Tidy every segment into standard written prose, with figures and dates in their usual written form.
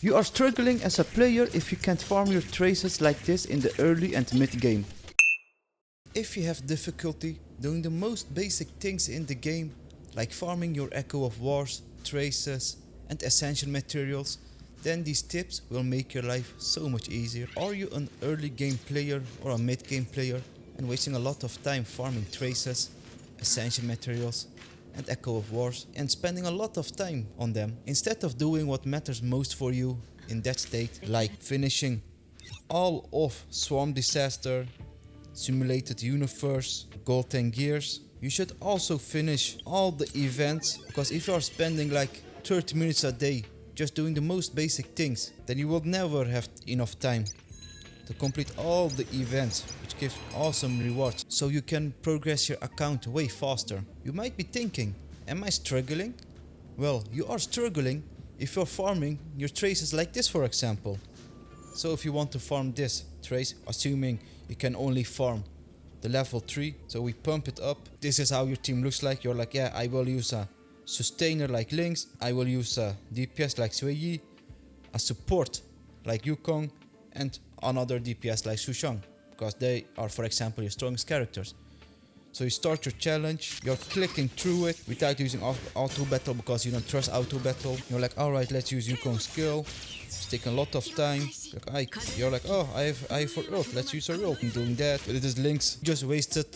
You are struggling as a player if you can't farm your traces like this in the early and mid game. If you have difficulty doing the most basic things in the game, like farming your Echo of Wars, traces and ascension materials, then these tips will make your life so much easier. Are you an early game player or a mid game player and wasting a lot of time farming traces, ascension materials and Echo of Wars and spending a lot of time on them instead of doing what matters most for you in that state, like finishing all of Swarm Disaster, Simulated Universe, Gold 10 Gears. You should also finish all the events, because if you are spending like 30 minutes a day just doing the most basic things, then you will never have enough time to complete all the events, which give awesome rewards, so you can progress your account way faster. You might be thinking, am I struggling? Well, you are struggling if you're farming your traces like this, for example. So if you want to farm this trace, assuming you can only farm the level 3, so we pump it up. This is how your team looks like. You're like, yeah, I will use a sustainer like Lynx, I will use a DPS like Sui, a support like Yukong, and another DPS like Sushang, because they are, for example, your strongest characters. So you start your challenge, you're clicking through it without using auto battle because you don't trust auto battle. You're like, alright, let's use Yukong's skill. It's taking a lot of time. You're like, oh, I have for ult, let's use a ult. I'm doing that, but it is Lynx. You just wasted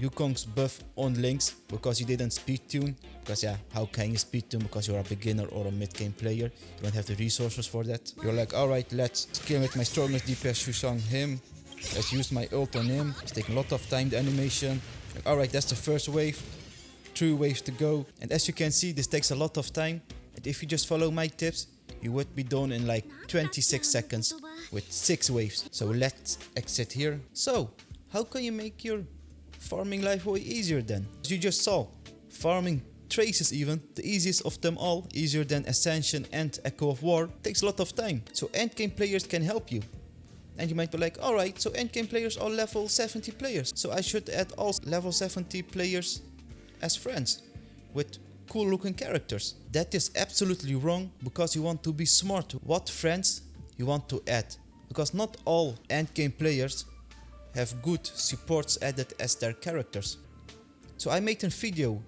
Yukong's buff on Lynx because you didn't speed tune. Because yeah, how can you speed tune because you're a beginner or a mid game player? You don't have the resources for that. You're like, alright, let's skill with my strongest DPS Sushang him. Let's use my ult on him. It's taking a lot of time, the animation. Like, alright, that's the first wave. 3 waves to go. And as you can see, this takes a lot of time. And if you just follow my tips, you would be done in like 26 seconds with 6 waves. So let's exit here. So, how can you make your farming life way easier then? As you just saw, farming traces even, the easiest of them all, easier than Ascension and Echo of War, takes a lot of time. So endgame players can help you. And you might be like, alright, so endgame players are level 70 players, so I should add all level 70 players as friends with cool looking characters. That is absolutely wrong, because you want to be smart what friends you want to add. Because not all endgame players have good supports added as their characters. So I made a video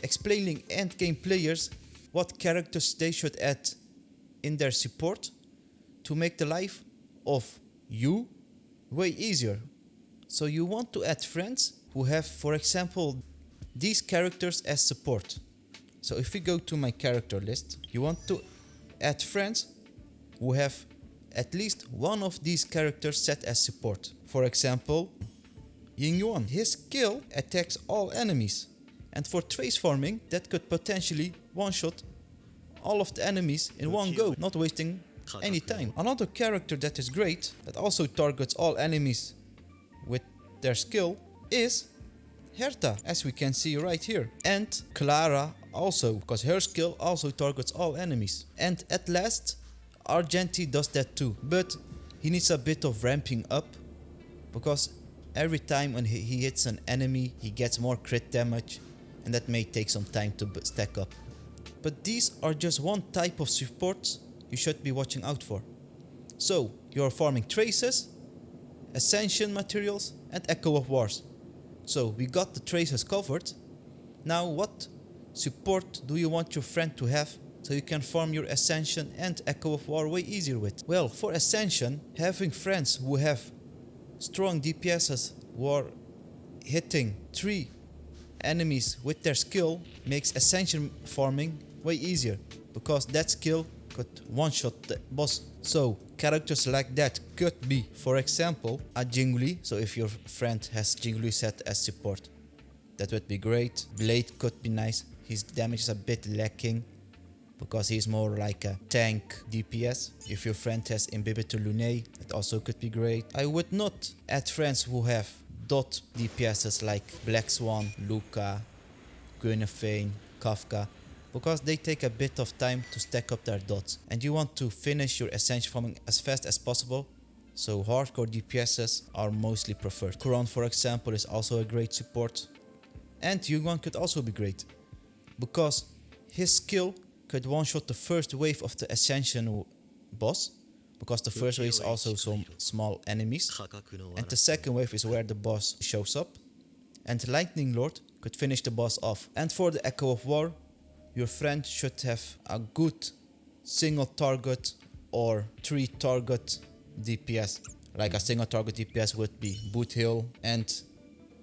explaining endgame players what characters they should add in their support to make the life of you way easier. So you want to add friends who have, for example, these characters as support. So if we go to my character list, you want to add friends who have at least one of these characters set as support. For example, Ying Yuan. His skill attacks all enemies, and for trace farming that could potentially one-shot all of the enemies in one go, not wasting any time. Another character that is great, that also targets all enemies with their skill, is Herta, as we can see right here. And Clara also, because her skill also targets all enemies. And at last, Argenti does that too, but he needs a bit of ramping up, because every time when he hits an enemy, he gets more crit damage, and that may take some time to stack up. But these are just one type of supports you should be watching out for. So, you are farming traces, ascension materials, and Echo of Wars. So, we got the traces covered. Now, what support do you want your friend to have so you can farm your ascension and Echo of War way easier with? Well, for ascension, having friends who have strong DPSs who are hitting 3 enemies with their skill makes ascension farming way easier, because that skill could one-shot the boss. So characters like that could be, for example, a Jingli. So if your friend has Jingli set as support, that would be great. Blade could be nice. His damage is a bit lacking because he's more like a tank DPS. If your friend has Imbibitor Lunae, it also could be great. I would not add friends who have dot DPSs like Black Swan, Luca, Guinevere, Kafka, because they take a bit of time to stack up their dots, and you want to finish your ascension farming as fast as possible, so hardcore DPSs are mostly preferred. Quran, for example, is also a great support, and Yuan could also be great, because his skill could one-shot the first wave of the ascension boss, because the first wave is also some small enemies, and the second wave is where the boss shows up, and Lightning Lord could finish the boss off. And for the Echo of War, your friend should have a good single target or 3 target DPS. Like a single target DPS would be Boot Hill, and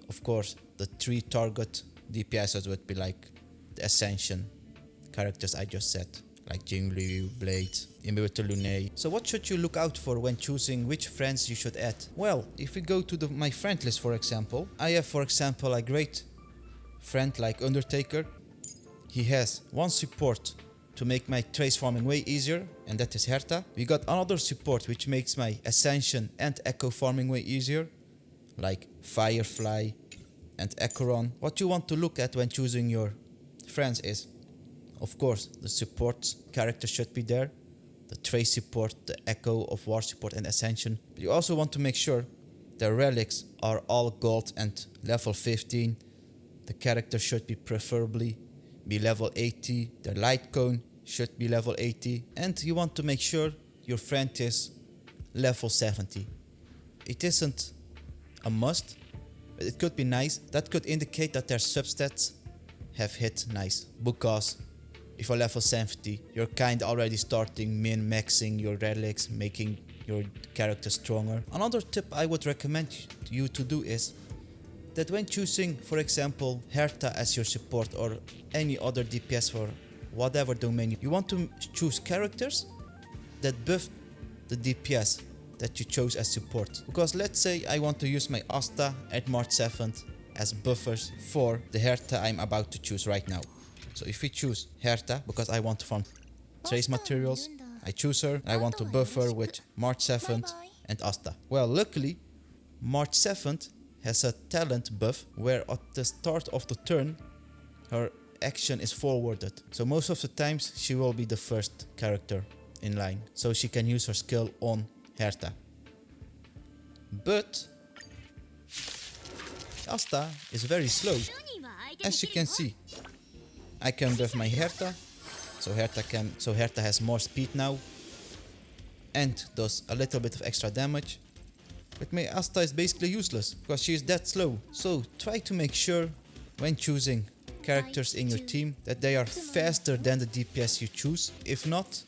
of course the 3 target DPSs would be like the Ascension characters I just said, like Jingliu, Blade, Imbibitor Lune. So what should you look out for when choosing which friends you should add? Well, if we go to my friend list, for example, I have for example a great friend like Undertaker. He has one support to make my trace farming way easier, and that is Herta. We got another support which makes my Ascension and Echo farming way easier, like Firefly and Echoron. What you want to look at when choosing your friends is, of course, the support character should be there, the trace support, the Echo of War support and Ascension. But you also want to make sure the relics are all gold and level 15. The character should be preferably be level 80, the light cone should be level 80, and you want to make sure your friend is level 70. It isn't a must, but it could be nice. That could indicate that their substats have hit nice, because if you're level 70, you're kinda already starting min-maxing your relics, making your character stronger. Another tip I would recommend you to do is that when choosing, for example, Herta as your support or any other DPS for whatever domain, you want to choose characters that buff the DPS that you chose as support. Because let's say I want to use my Asta and March 7th as buffers for the Herta I'm about to choose right now. So if we choose Herta, because I want to farm trace materials, I choose her, I want to buff her with March 7th and Asta. Well, luckily, March 7th has a talent buff where at the start of the turn her action is forwarded, so most of the times she will be the first character in line, so she can use her skill on Herta. But Asta is very slow. As you can see, I can buff my Herta, so Herta has more speed now and does a little bit of extra damage. But my Asta is basically useless because she is that slow. So try to make sure when choosing characters in your team that they are faster than the DPS you choose. If not,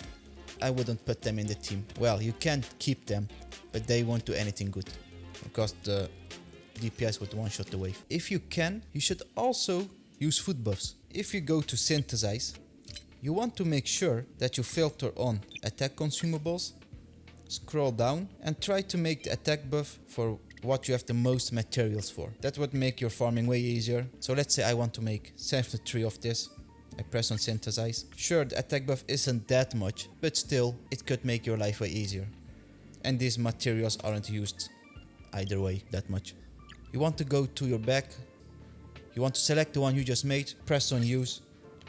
I wouldn't put them in the team. Well, you can keep them, but they won't do anything good because the DPS would one-shot the wave. If you can, you should also use food buffs. If you go to synthesize, you want to make sure that you filter on attack consumables, scroll down and try to make the attack buff for what you have the most materials for. That would make your farming way easier. So let's say I want to make 73 of this. I press on synthesize. Sure, the attack buff isn't that much, but still it could make your life way easier. And these materials aren't used either way that much. You want to go to your back. You want to select the one you just made, press on use,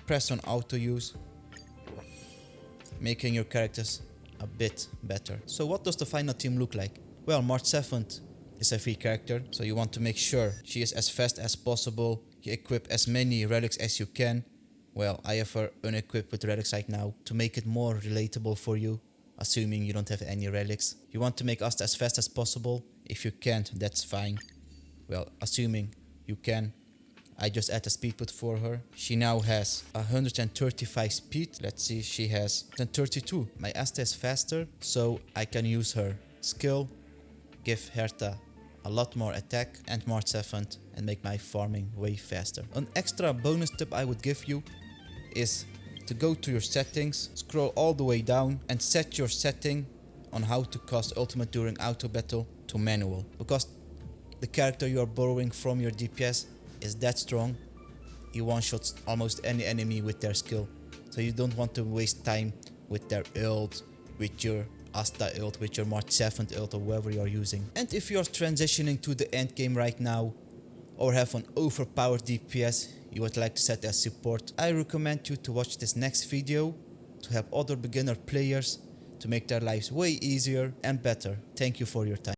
press on auto use, making your characters a bit better. So what does the final team look like? Well, March 7th is a free character, so you want to make sure she is as fast as possible. You equip as many relics as you can. Well, I have her unequipped with relics right now to make it more relatable for you, assuming you don't have any relics. You want to make Asta as fast as possible. If you can't, that's fine. Well, assuming you can, I just add a speed boost for her. She now has 135 speed. Let's see, she has 132. My Asta is faster, so I can use her skill, give Herta a lot more attack and March 7th and make my farming way faster. An extra bonus tip I would give you is to go to your settings, scroll all the way down and set your setting on how to cast ultimate during auto battle to manual. Because the character you are borrowing from your DPS is that strong, he one-shots almost any enemy with their skill. So you don't want to waste time with their ult, with your Asta ult, with your March 7th ult or whoever you are using. And if you are transitioning to the end game right now or have an overpowered DPS you would like to set as support, I recommend you to watch this next video to help other beginner players to make their lives way easier and better. Thank you for your time.